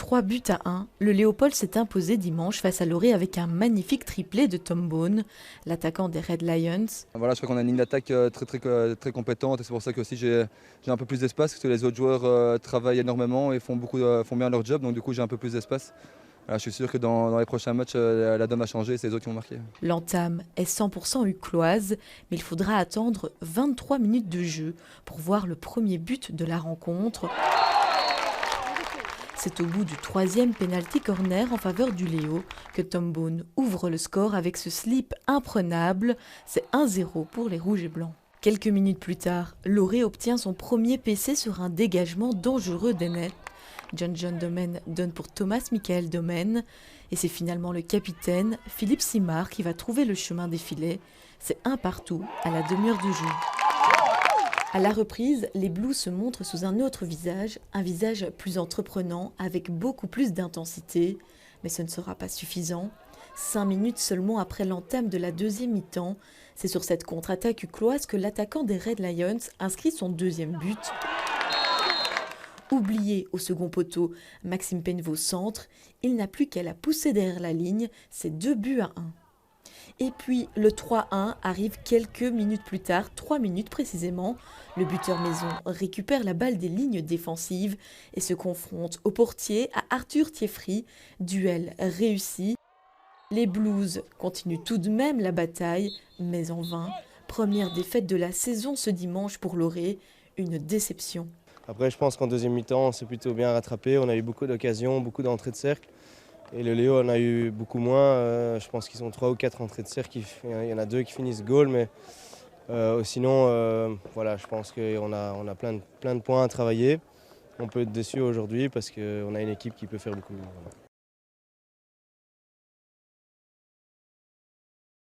3 buts à 1, le Léopold s'est imposé dimanche face à Loré avec un magnifique triplé de Tom Bone, l'attaquant des Red Lions. Voilà, je crois qu'on a une ligne d'attaque très compétente et c'est pour ça que aussi j'ai un peu plus d'espace parce que les autres joueurs travaillent énormément et font bien leur job, donc du coup j'ai un peu plus d'espace. Voilà, je suis sûr que dans les prochains matchs, la donne va changer et c'est les autres qui vont marquer. L'entame est 100% ucloise, mais il faudra attendre 23 minutes de jeu pour voir le premier but de la rencontre. C'est au bout du 3e penalty corner en faveur du Léo que Tom Bone ouvre le score avec ce slip imprenable. C'est 1-0 pour les Rouges et Blancs. Quelques minutes plus tard, Loré obtient son premier PC sur un dégagement dangereux des nets. John Domen donne pour Thomas Michael Domen et c'est finalement le capitaine Philippe Simard qui va trouver le chemin des filets. C'est 1-1 à la demi-heure de jeu. À la reprise, les Blues se montrent sous un autre visage, un visage plus entreprenant, avec beaucoup plus d'intensité. Mais ce ne sera pas suffisant. 5 minutes seulement après l'entame de la deuxième mi-temps, c'est sur cette contre-attaque ucloise que l'attaquant des Red Lions inscrit son deuxième but. Oublié au second poteau, Maxime Penneveau centre, il n'a plus qu'à la pousser derrière la ligne, c'est 2 buts à 1. Et puis le 3-1 arrive quelques minutes plus tard, 3 minutes précisément. Le buteur maison récupère la balle des lignes défensives et se confronte au portier, à Arthur Thieffry. Duel réussi. Les Blues continuent tout de même la bataille, mais en vain. Première défaite de la saison ce dimanche pour Loré, une déception. Après, je pense qu'en deuxième mi-temps, on s'est plutôt bien rattrapé. On a eu beaucoup d'occasions, beaucoup d'entrées de cercle. Et le Léo en a eu beaucoup moins. Je pense qu'ils ont 3 ou 4 entrées de cercle. Il y en a 2 qui finissent goal. Mais sinon, voilà, je pense qu'on a plein de points à travailler. On peut être déçu aujourd'hui parce qu'on a une équipe qui peut faire beaucoup mieux. Voilà.